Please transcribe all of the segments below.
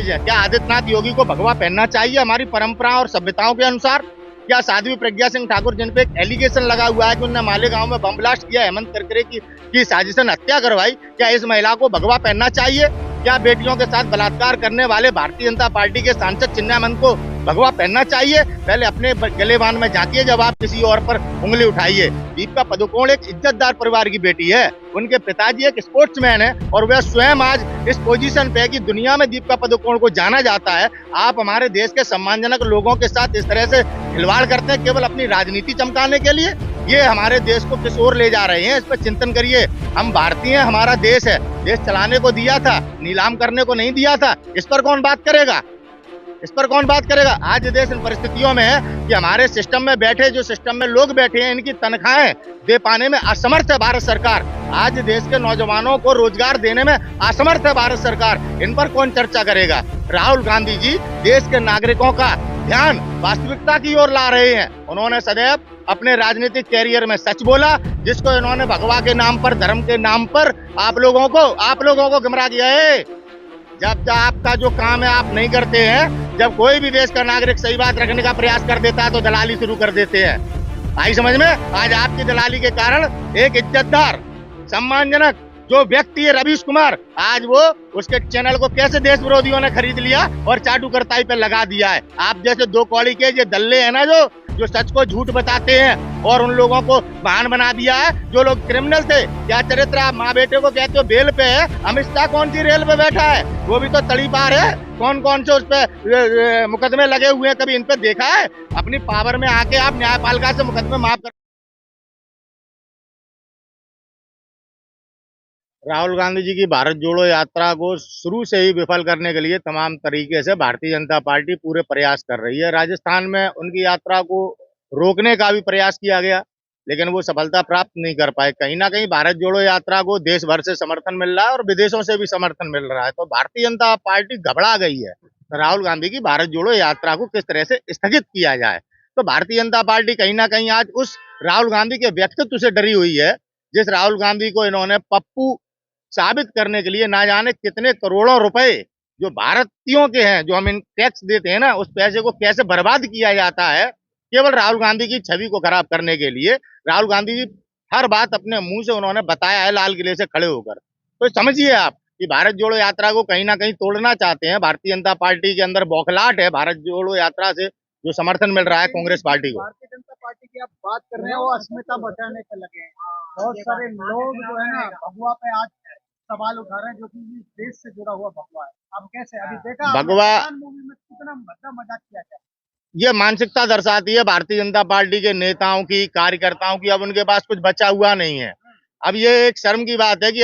काबिज है? क्या आदित्यनाथ योगी को भगवा पहनना चाहिए हमारी परंपरा और सभ्यताओं के अनुसार? क्या साध्वी प्रज्ञा सिंह ठाकुर जिन पे एक एलिगेशन लगा हुआ है कि उन्होंने मालेगांव में बम ब्लास्ट किया, हेमंत करकरे की साजिशन हत्या करवाई, क्या इस महिला को भगवा पहनना चाहिए? क्या बेटियों के साथ बलात्कार करने वाले भारतीय जनता पार्टी के सांसद चिन्मयानंद को भगवा पहनना चाहिए? पहले अपने गलेबान में झांकिए जब आप किसी और पर उंगली उठाइए। दीपिका पादुकोण एक इज्जतदार परिवार की बेटी है, उनके पिताजी एक स्पोर्ट्समैन है और वह स्वयं आज इस पोजीशन पे है कि दुनिया में दीपिका पादुकोण को जाना जाता है। आप हमारे देश के सम्मानजनक लोगों के साथ इस तरह से खिलवाड़ करते हैं केवल अपनी राजनीति चमकाने के लिए। ये हमारे देश को किस ओर ले जा रहे हैं, इस पर चिंतन करिए। हम भारतीय हैं, हमारा देश है, देश चलाने को दिया था, नीलाम करने को नहीं दिया था। इस पर कौन बात करेगा? इस पर कौन बात करेगा? आज देश इन परिस्थितियों में है कि हमारे सिस्टम में बैठे, जो सिस्टम में लोग बैठे हैं, इनकी तनख्वाहें दे पाने में असमर्थ है भारत सरकार। आज देश के नौजवानों को रोजगार देने में असमर्थ है भारत सरकार। इन पर कौन चर्चा करेगा? राहुल गांधी जी देश के नागरिकों का ध्यान वास्तविकता की ओर ला रहे हैं। उन्होंने सदैव अपने राजनीतिक कैरियर में सच बोला, जिसको इन्होंने भगवा के नाम पर, धर्म के नाम पर आप लोगों को गुमराह किया है। जब आपका जो काम है आप नहीं करते हैं, जब कोई भी देश का नागरिक सही बात रखने का प्रयास कर देता है तो दलाली शुरू कर देते हैं। आई समझ में? आज आपकी दलाली के कारण एक इज्जतदार, सम्मानजनक जो व्यक्ति है रवीश कुमार, आज वो उसके चैनल को कैसे देश विरोधियों ने खरीद लिया और चाटू करताई पे लगा दिया है। आप जैसे दो कौड़ी के ये दल्ले हैं ना, जो सच को झूठ बताते हैं और उन लोगों को बहान बना दिया है। जो लोग क्रिमिनल थे, क्या चरित्र आप माँ बेटे को कहते हो बेल पे है? अमित शाह कौन सी रेल पे बैठा है? वो भी तो तड़ी पार है। कौन कौन से उस पे मुकदमे लगे हुए हैं, कभी इन पे देखा है? अपनी पावर में आके आप न्यायपालिका से मुकदमे माफ कर। राहुल गांधी जी की भारत जोड़ो यात्रा को शुरू से ही विफल करने के लिए तमाम तरीके से भारतीय जनता पार्टी पूरे प्रयास कर रही है। राजस्थान में उनकी यात्रा को रोकने का भी प्रयास किया गया, लेकिन वो सफलता प्राप्त नहीं कर पाए। कहीं ना कहीं भारत जोड़ो यात्रा को देश भर से समर्थन मिल रहा है और विदेशों से भी समर्थन मिल रहा है, तो भारतीय जनता पार्टी घबरा गई है। तो राहुल गांधी की भारत जोड़ो यात्रा को किस तरह से स्थगित किया जाए, तो भारतीय जनता पार्टी कहीं ना कहीं आज उस राहुल गांधी के व्यक्तित्व से डरी हुई है, जिस राहुल गांधी को इन्होंने पप्पू साबित करने के लिए ना जाने कितने करोड़ों रुपए जो भारतीयों के हैं, जो हम इन टैक्स देते हैं ना, उस पैसे को कैसे बर्बाद किया जाता है केवल राहुल गांधी की छवि को खराब करने के लिए। राहुल गांधी जी हर बात अपने मुंह से उन्होंने बताया है लाल किले से खड़े होकर। तो समझिए आप कि भारत जोड़ो यात्रा को कहीं ना कहीं तोड़ना चाहते हैं। भारतीय जनता पार्टी के अंदर बौखलाहट है भारत जोड़ो यात्रा से जो समर्थन मिल रहा है कांग्रेस पार्टी को। भारतीय जनता पार्टी की आप बात कर रहे हैं, वो अस्मिता बचाने पे लगे हैं। बहुत सारे लोग जो है ना भगवा पे आज सवाल उठा रहे हैं, जो कि इस देश से जुड़ा हुआ भगवा है। अब कैसे अभी देखा भगवा मूवी में कितना भद्दा मजाक किया गया। ये मानसिकता दर्शाती है भारतीय जनता पार्टी के नेताओं की, कार्यकर्ताओं की। अब उनके पास कुछ बचा हुआ नहीं है। अब ये एक शर्म की बात है कि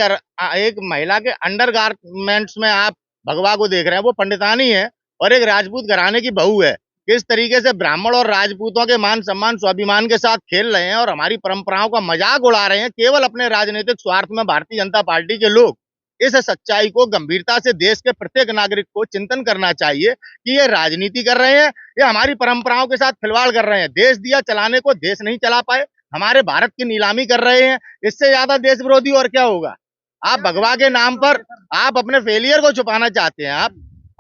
एक महिला के अंडरगारमेंट्स में आप भगवा को देख रहे हैं। वो पंडितानी है और एक राजपूत घराने की बहू है। किस तरीके से ब्राह्मण और राजपूतों के मान सम्मान स्वाभिमान के साथ खेल रहे हैं और हमारी परंपराओं का मजाक उड़ा रहे हैं केवल अपने राजनीतिक स्वार्थ में भारतीय जनता पार्टी के लोग। इस सच्चाई को गंभीरता से देश के प्रत्येक नागरिक को चिंतन करना चाहिए कि ये राजनीति कर रहे हैं, ये हमारी परंपराओं के साथ खिलवाड़ कर रहे हैं। देश दिया चलाने को देश नहीं चला पाए, हमारे भारत की नीलामी कर रहे हैं। इससे ज्यादा देश विरोधी और क्या होगा? आप भगवा के नाम पर आप अपने फेलियर को छुपाना चाहते हैं।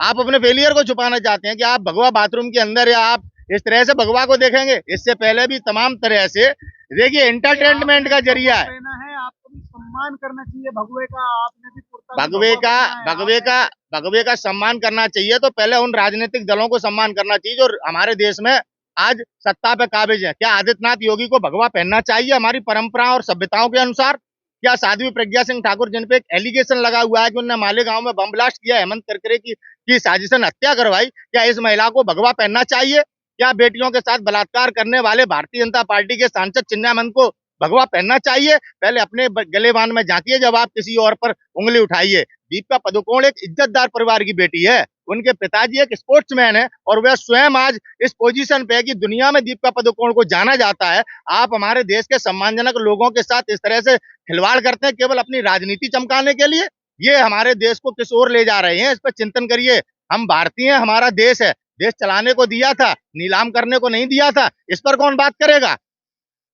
आप अपने फेलियर को छुपाना चाहते हैं कि आप भगवा बाथरूम के अंदर या आप इस तरह से भगवा को देखेंगे। इससे पहले भी तमाम तरह से देखिए एंटरटेनमेंट का जरिया है। आपको भी सम्मान करना चाहिए भगवे का। आपने भी भगवे का सम्मान करना चाहिए, तो पहले उन राजनीतिक दलों को सम्मान करना चाहिए जो हमारे देश में आज सत्ता पे काबिज है। क्या आदित्यनाथ योगी को भगवा पहनना चाहिए हमारी परंपरा और सभ्यताओं के अनुसार? क्या साध्वी प्रज्ञा सिंह ठाकुर जिन पे एक एलिगेशन लगा हुआ है कि उन्होंने मालेगांव में बम ब्लास्ट किया, हेमंत करकरे की साजिशन हत्या करवाई, क्या इस महिला को भगवा पहनना चाहिए? क्या बेटियों के साथ बलात्कार करने वाले भारतीय जनता पार्टी के सांसद चिन्मयानंद को भगवा पहनना चाहिए? पहले अपने गलेबान में झांकिए जब आप किसी और पर उंगली उठाइए। दीपिका पादुकोण एक इज्जतदार परिवार की बेटी है, उनके पिताजी एक स्पोर्ट्समैन है और वह स्वयं आज इस पोजीशन पे है कि दुनिया में दीपिका पादुकोण को जाना जाता है। आप हमारे देश के सम्मानजनक लोगों के साथ इस तरह से खिलवाड़ करते हैं केवल अपनी राजनीति चमकाने के लिए। ये हमारे देश को किस ओर ले जा रहे हैं, इस पर चिंतन करिए। हम भारतीय हैं, हमारा देश है, देश चलाने को दिया था, नीलाम करने को नहीं दिया था। इस पर कौन बात करेगा?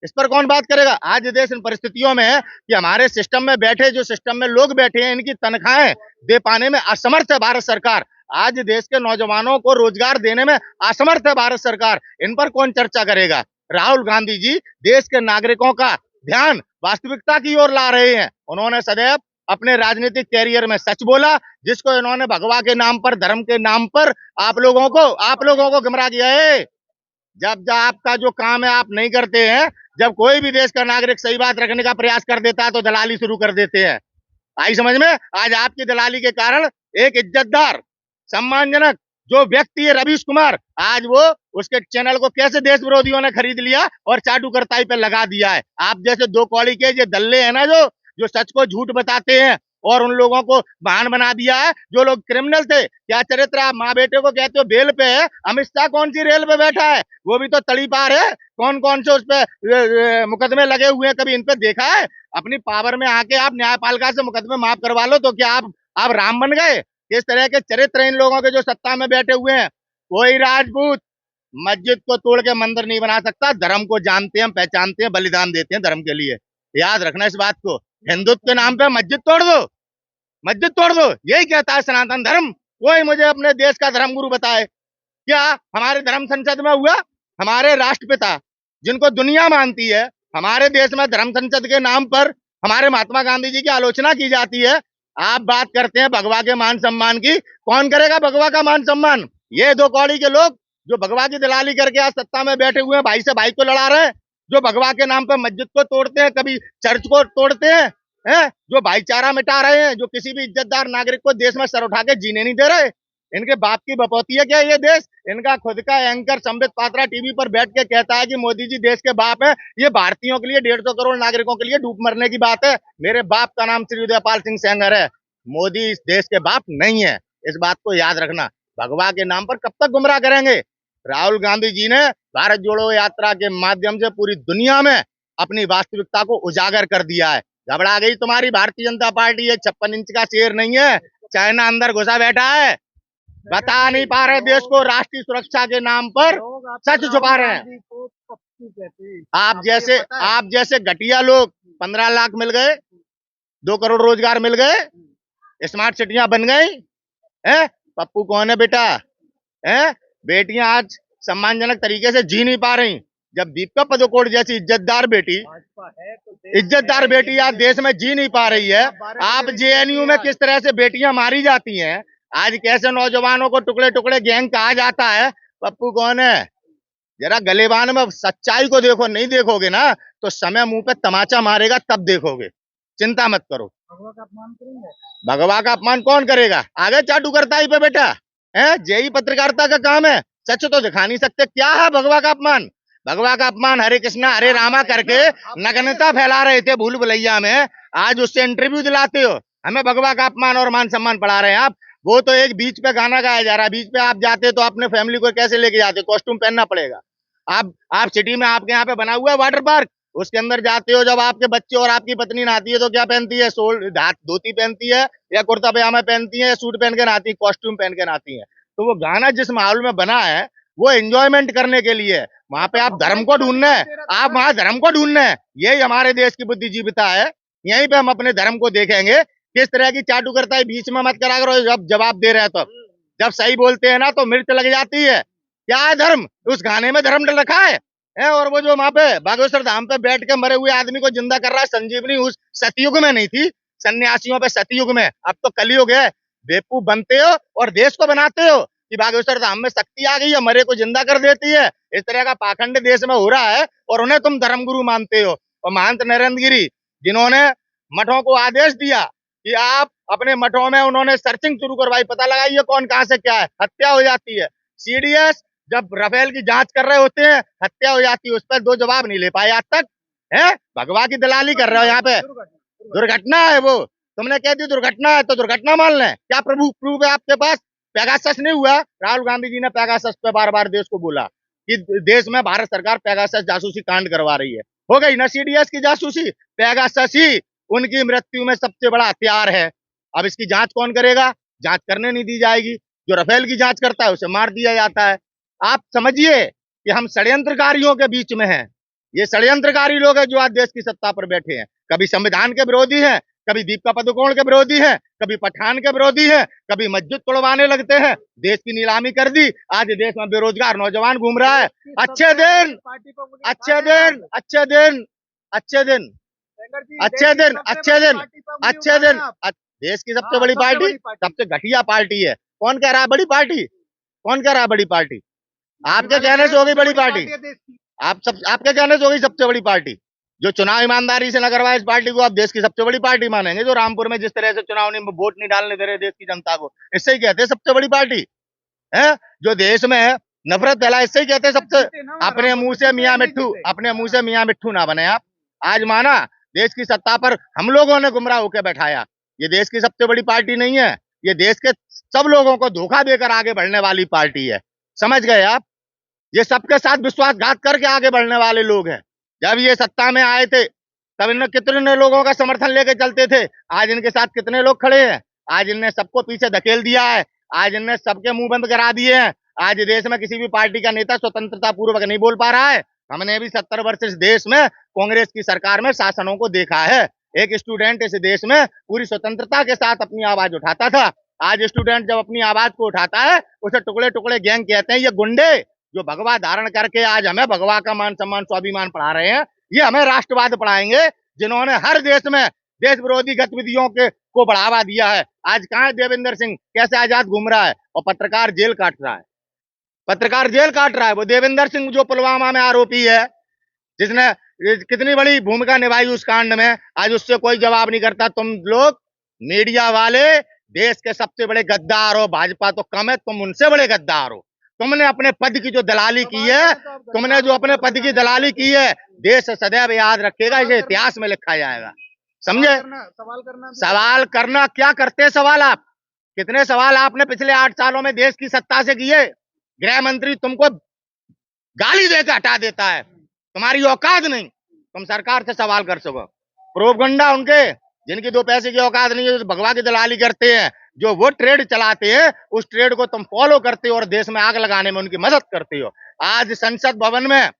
इस पर कौन बात करेगा? आज देश इन परिस्थितियों में है कि हमारे सिस्टम में बैठे, जो सिस्टम में लोग बैठे हैं, इनकी तनख्वाहें दे पाने में असमर्थ है भारत सरकार। आज देश के नौजवानों को रोजगार देने में असमर्थ है भारत सरकार। इन पर कौन चर्चा करेगा? राहुल गांधी जी देश के नागरिकों का ध्यान वास्तविकता की ओर ला रहे हैं। उन्होंने सदैव अपने राजनीतिक कैरियर में सच बोला, जिसको इन्होंने भगवा के नाम पर, धर्म के नाम पर आप लोगों को गुमराह किया है। जब आपका जो काम है आप नहीं करते हैं, जब कोई भी देश का नागरिक सही बात रखने का प्रयास कर देता है तो दलाली शुरू कर देते हैं। आई समझ में? आज आपकी दलाली के कारण एक इज्जतदार, सम्मानजनक जो व्यक्ति है रवीश कुमार, आज वो उसके चैनल को कैसे देश विरोधियों ने खरीद लिया और चाटू करताई पे लगा दिया है। आप जैसे दो कौड़ी के ये दल्ले हैं ना, जो सच को झूठ बताते हैं और उन लोगों को बहान बना दिया है। जो लोग क्रिमिनल थे, क्या चरित्र आप माँ बेटे को कहते हो बेल पे है, अमित शाह कौन सी रेल पे बैठा है? वो भी तो तड़ी पार है। कौन कौन से उस पे मुकदमे लगे हुए हैं, कभी इन पे देखा है? अपनी पावर में आके आप न्यायपालिका से मुकदमे माफ करवा लो तो क्या आप राम बन गए? किस तरह के चरित्र इन लोगों के जो सत्ता में बैठे हुए हैं। कोई राजपूत मस्जिद को तोड़ के मंदिर नहीं बना सकता। धर्म को जानते हैं, पहचानते हैं, बलिदान देते हैं धर्म के लिए। याद रखना इस बात को। हिंदुत्व के नाम पे मस्जिद तोड़ दो, मस्जिद तोड़ दो, यही कहता है सनातन धर्म। कोई मुझे अपने देश का धर्म गुरु बताए। क्या हमारे धर्म संसद में हुआ? हमारे राष्ट्रपिता जिनको दुनिया मानती है, हमारे देश में धर्म संसद के नाम पर हमारे महात्मा गांधी जी की आलोचना की जाती है। आप बात करते हैं भगवा के मान सम्मान की। कौन करेगा भगवा का मान सम्मान? ये दो कौड़ी के लोग जो भगवा की दलाली करके आज सत्ता में बैठे हुए हैं, भाई से भाई को लड़ा रहे हैं, जो भगवा के नाम पर मस्जिद को तोड़ते हैं, कभी चर्च को तोड़ते हैं, जो भाईचारा मिटा रहे हैं, जो किसी भी इज्जतदार नागरिक को देश में सर उठा के जीने नहीं दे रहे। इनके बाप की बपौती है क्या ये देश? इनका खुद का एंकर संबित पात्रा टीवी पर बैठ के कहता है कि मोदी जी देश के बाप है। ये भारतीयों के लिए, 150 करोड़ नागरिकों के लिए डूब मरने की बात है। मेरे बाप का नाम श्री उदयपाल सिंह सेंगर है। मोदी इस देश के बाप नहीं है, इस बात को याद रखना। भगवा के नाम पर कब तक गुमराह करेंगे? राहुल गांधी जी ने भारत जोड़ो यात्रा के माध्यम से पूरी दुनिया में अपनी वास्तविकता को उजागर कर दिया है। घबरा गई तुम्हारी भारतीय जनता पार्टी। ये 56 इंच का शेर नहीं है, चाइना अंदर घुसा बैठा है। बता नहीं पा रहे देश को, राष्ट्रीय सुरक्षा के नाम पर सच छुपा रहे हैं। आप जैसे घटिया लोग, 15 लाख मिल गए, 2 करोड़ रोजगार मिल गए, स्मार्ट सिटियां बन गई हैं। पप्पू कौन है बेटा? बेटियां आज सम्मानजनक तरीके से जी नहीं पा रही। जब दीपिका पादुकोण जैसी इज्जतदार बेटी आज देश में जी नहीं पा रही है। आप जेएनयू में किस तरह से बेटियां मारी जाती हैं, आज कैसे नौजवानों को टुकड़े टुकड़े गैंग कहा जाता है। पप्पू कौन है? जरा गलेबान में सच्चाई को देखो। नहीं देखोगे ना तो समय मुंह पे तमाचा मारेगा, तब देखोगे। चिंता मत करो। भगवा का अपमान करेंगे? भगवा का अपमान कौन करेगा? आगे चाटू करता ही पे बेटा है। जेई पत्रकारिता का काम है, सच तो दिखा नहीं सकते। क्या है भगवा का अपमान? भगवा का अपमान हरे कृष्णा हरे रामा करके नग्नता फैला रहे थे भूल भुलैया में। आज उससे इंटरव्यू दिलाते हो, हमें भगवा का अपमान और मान सम्मान पढ़ा रहे हैं आप। वो तो एक बीच पे गाना गाया जा रहा है, बीच पे आप जाते तो अपने फैमिली को कैसे लेके जाते? कॉस्ट्यूम पहनना पड़ेगा। आप सिटी में आपके यहाँ पे बना हुआ है वाटर पार्क, उसके अंदर जाते हो, जब आपके बच्चे और आपकी पत्नी नहाती है तो क्या पहनती है? धोती पहनती है या कुर्ता पजामा पहनती है या सूट पहन के नहाती है? कॉस्ट्यूम पहन के नहाती है। तो वो गाना जिस माहौल में बना है वो एंजॉयमेंट करने के लिए। वहां पे आप धर्म को ढूंढना है, आप वहां धर्म को ढूंढना है। यही हमारे देश की बुद्धिजीविता है। यहीं पे हम अपने धर्म को देखेंगे। किस तरह की चाटू करता है, बीच में मत करा करो जब जवाब दे रहे हैं। तो जब सही बोलते हैं ना तो मिर्च लग जाती है। क्या है धर्म? उस गाने में धर्म रखा है? और वो जो वहां पे बागेश्वर धाम पे बैठ के मरे हुए आदमी को जिंदा कर रहा है, संजीवनी उस सतयुग में नहीं थी, सन्यासियों पे सतयुग में। अब तो कलयुग है। बेवकूफ बनते हो और देश को बनाते हो कि बागेश्वर धाम में शक्ति आ गई है, मरे को जिंदा कर देती है। इस तरह का पाखंड देश में हो रहा है और उन्हें तुम धर्मगुरु मानते हो। और महंत नरेंद्र गिरी जिन्होंने मठों को आदेश दिया कि आप अपने मठों में, उन्होंने सर्चिंग शुरू करवाई, पता लगाइए कौन कहां से क्या है, हत्या हो जाती है। सीडीएस जब राफेल की जांच कर रहे होते हैं, हत्या हो जाती है। उस पर 2 जवाब नहीं ले पाए आज तक। है भगवा की दलाली कर रहे हो यहाँ पे। दुर्घटना है वो, तुमने कह दी दुर्घटना है तो दुर्घटना मान लें। क्या प्रूफ है आपके पास? पेगासस नहीं हुआ। राहुल गांधी जी ने पेगासस पे बार बार देश को बोला कि देश में भारत सरकार पेगासस जासूसी कांड करवा रही है। हो गई ना सीडीएस की जासूसी? पेगासस ही उनकी मृत्यु में सबसे बड़ा हथियार है। अब इसकी जांच कौन करेगा? जांच करने नहीं दी जाएगी। जो राफेल की जांच करता है उसे मार दिया जाता है। आप समझिए कि हम षड्यंत्रकारियों के बीच में हैं। ये षड्यंत्रकारी लोग हैं जो आज देश की सत्ता पर बैठे हैं। कभी संविधान के विरोधी हैं, कभी दीपिका पादुकोण के विरोधी हैं, कभी पठान के विरोधी हैं, कभी मस्जिद तोड़वाने लगते हैं, देश की नीलामी कर दी। आज देश में बेरोजगार नौजवान घूम रहा है। अच्छे दिन, अच्छे दिन, अच्छे दिन, अच्छे दिन, अच्छे दिन, अच्छे दिन, अच्छे दिन। देश की सबसे बड़ी पार्टी सबसे घटिया पार्टी है। कौन कह रहा है बड़ी पार्टी? कौन कह रहा है बड़ी पार्टी? आपके कहने से हो गई बड़ी पार्टी। आपके कहने से हो गई सबसे बड़ी पार्टी। जो चुनाव ईमानदारी से न करवाए इस पार्टी को आप देश की सबसे बड़ी पार्टी मानेंगे। जो रामपुर में जिस तरह से चुनाव में वोट नहीं डालने दे रहे देश की जनता को, इससे ही कहते हैं सबसे बड़ी पार्टी है। जो देश में नफरत फैला, इससे ही कहते हैं सबसे। अपने मुंह से मियां मिट्ठू, अपने मुंह से मियां मिट्ठू ना बने आप। आज माना देश की सत्ता पर हम लोगों ने गुमराह होकर बैठाया। ये देश की सबसे बड़ी पार्टी नहीं है, ये देश के सब लोगों को धोखा देकर आगे बढ़ने वाली पार्टी है। समझ गए आप? ये सबके साथ विश्वासघात करके आगे बढ़ने वाले लोग हैं। जब ये सत्ता में आए थे तब इन्हें कितने लोगों का समर्थन लेके चलते थे। आज इनके साथ कितने लोग खड़े हैं। आज इनने सबको पीछे धकेल दिया है। आज इनने सबके मुंह बंद करा दिए हैं। आज देश में किसी भी पार्टी का नेता स्वतंत्रता पूर्वक नहीं बोल पा रहा है। हमने भी 70 वर्ष इस देश में कांग्रेस की सरकार में शासनों को देखा है। एक स्टूडेंट इस देश में पूरी स्वतंत्रता के साथ अपनी आवाज उठाता था। आज स्टूडेंट जब अपनी आवाज को उठाता है उसे टुकड़े टुकड़े गैंग कहते हैं। ये गुंडे जो भगवा धारण करके आज हमें भगवा का मान सम्मान स्वाभिमान पढ़ा रहे हैं, ये हमें राष्ट्रवाद पढ़ाएंगे, जिन्होंने हर देश में देश विरोधी गतिविधियों को बढ़ावा दिया है। आज कहाँ है देवेंद्र सिंह? कैसे आजाद घूम रहा है और पत्रकार जेल काट रहा है। पत्रकार जेल काट रहा है। वो देवेंद्र सिंह जो पुलवामा में आरोपी है, जिसने कितनी बड़ी भूमिका निभाई उस कांड में, आज उससे कोई जवाब नहीं करता। तुम लोग मीडिया वाले देश के सबसे बड़े गद्दार हो। भाजपा तो कम है, तुम उनसे बड़े गद्दार हो। तुमने अपने पद की जो दलाली की है, तुमने जो अपने पद की दलाली की है, देश सदैव याद रखेगा। इसे इतिहास में लिखा जाएगा। समझे? सवाल करना क्या करते सवाल आप? कितने सवाल आपने पिछले 8 सालों में देश की सत्ता से किए? गृह मंत्री तुमको गाली देकर हटा देता है। तुम्हारी औकात नहीं तुम सरकार से सवाल कर सको। प्रोपगंडा उनके जिनकी 2 पैसे की औकात नहीं है, जो भगवा की दलाली करते हैं, जो वो ट्रेड चलाते हैं, उस ट्रेड को तुम फॉलो करते हो और देश में आग लगाने में उनकी मदद करते हो। आज संसद भवन में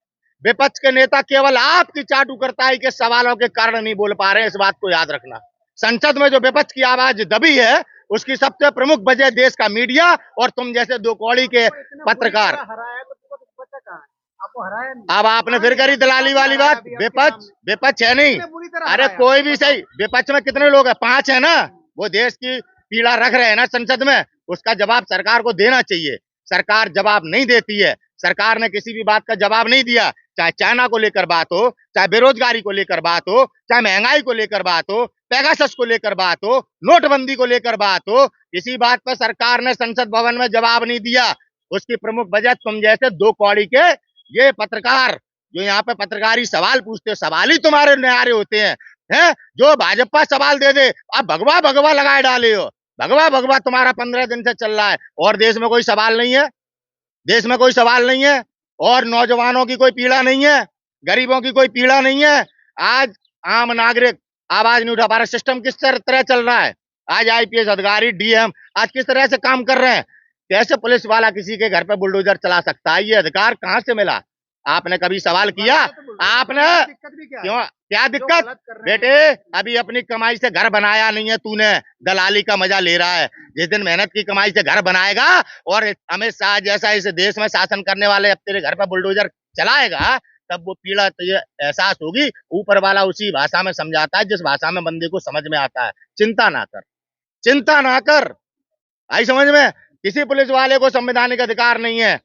विपक्ष के नेता केवल आपकी चाटुकरताई के सवालों के कारण नहीं बोल पा रहे हैं। इस बात को याद रखना। संसद में जो विपक्ष की आवाज दबी है, उसकी सबसे प्रमुख वजह देश का मीडिया और तुम जैसे 2 कौड़ी के पत्रकार। अब आपने फिर करी दलाली वाली बात। विपक्ष है नहीं। अरे कोई भी सही, विपक्ष में कितने लोग हैं? 5 है ना। वो देश की पीड़ा रख रहे हैं ना संसद में, उसका जवाब सरकार को देना चाहिए। सरकार जवाब नहीं देती है। सरकार ने किसी भी बात का जवाब नहीं दिया, चाहे चाइना को लेकर बात हो, चाहे बेरोजगारी को लेकर बात हो, चाहे महंगाई को लेकर बात हो, पेगासस को लेकर बात हो, नोटबंदी को लेकर बात हो। किसी बात पर सरकार ने संसद भवन में जवाब नहीं दिया। उसकी प्रमुख वजह तुम जैसे 2 कौड़ी के ये पत्रकार जो यहाँ पे पत्रकारी सवाल पूछते हो, सवाल ही तुम्हारे न्यारे होते हैं। जो भाजपा सवाल दे दे आप भगवा भगवा लगाए डाले हो। भगवा भगवा तुम्हारा 15 दिन से चल रहा है और देश में कोई सवाल नहीं है। देश में कोई सवाल नहीं है और नौजवानों की कोई पीड़ा नहीं है, गरीबों की कोई पीड़ा नहीं है। आज आम नागरिक आवाज नहीं उठा पा रहा। सिस्टम किस तरह चल रहा है? आज आईपीएस अधिकारी, डीएम आज किस तरह से काम कर रहे हैं। कैसे पुलिस वाला किसी के घर पे बुलडोजर चला सकता है? ये अधिकार कहाँ से मिला? आपने कभी सवाल किया? आपने क्यों? क्या दिक्कत बेटे? अभी अपनी कमाई से घर बनाया नहीं है तूने, दलाली का मजा ले रहा है। जिस दिन मेहनत की कमाई से घर बनाएगा और अमित शाह जैसा इस देश में शासन करने वाले अब तेरे घर पर बुलडोजर चलाएगा, तब वो पीड़ा तुझे एहसास होगी। ऊपर वाला उसी भाषा में समझाता है जिस भाषा में बंदे को समझ में आता है। चिंता ना कर, चिंता ना कर। आई समझ में? किसी पुलिस वाले को संवैधानिक अधिकार नहीं है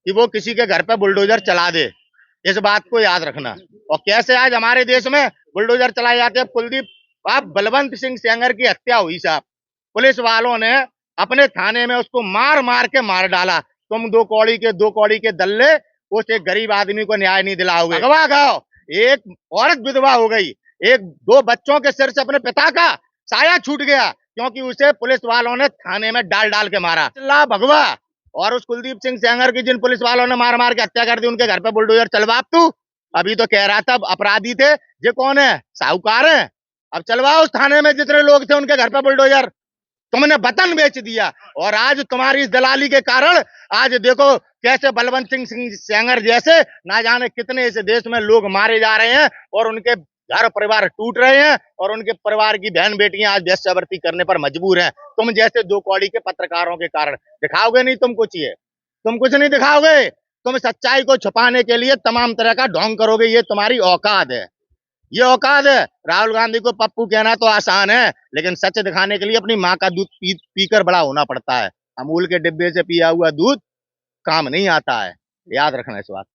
कि वो किसी के घर पे बुलडोजर चला दे। इस बात को याद रखना। और कैसे आज हमारे देश में बुलडोजर चलाए जाते हैं। कुलदीप बलवंत सिंह सेंगर की हत्या हुई साहब, पुलिस वालों ने अपने थाने में उसको मार मार के मार डाला। तुम 2 कौड़ी के दल्ले उस एक गरीब आदमी को न्याय नहीं दिलाओगे। भगवा गाओ, एक औरत विधवा हो गई, 2 बच्चों के सिर से अपने पिता का साया छूट गया क्योंकि उसे पुलिस वालों ने थाने में डाल के मारा। चिल्ला भगवा। और उस कुलदीप सिंह सेंगर की जिन पुलिस वालों ने मार मार के हत्या कर दी, उनके घर पे बुलडोजर चलवा। तू अभी तो कह रहा था अपराधी थे, ये कौन है? साहूकार है। अब चलवाओ उस थाने में जितने लोग थे उनके घर पे बुलडोजर। तुमने वतन बेच दिया और आज तुम्हारी इस दलाली के कारण आज देखो कैसे बलवंत सिंह सेंगर जैसे ना जाने कितने इस देश में लोग मारे जा रहे हैं और उनके घर परिवार टूट रहे हैं और उनके परिवार की बहन बेटियां आज वेश्यावृत्ति करने पर मजबूर हैं। तुम जैसे दो कौड़ी के पत्रकारों के कारण दिखाओगे नहीं तुम कुछ, ये तुम कुछ नहीं दिखाओगे। तुम सच्चाई को छुपाने के लिए तमाम तरह का ढोंग करोगे, ये तुम्हारी औकात है, ये औकात है। राहुल गांधी को पप्पू कहना तो आसान है, लेकिन सच दिखाने के लिए अपनी माँ का दूध पीकर बड़ा होना पड़ता है। अमूल के डिब्बे से पिया हुआ दूध काम नहीं आता है, याद रखना इस बात।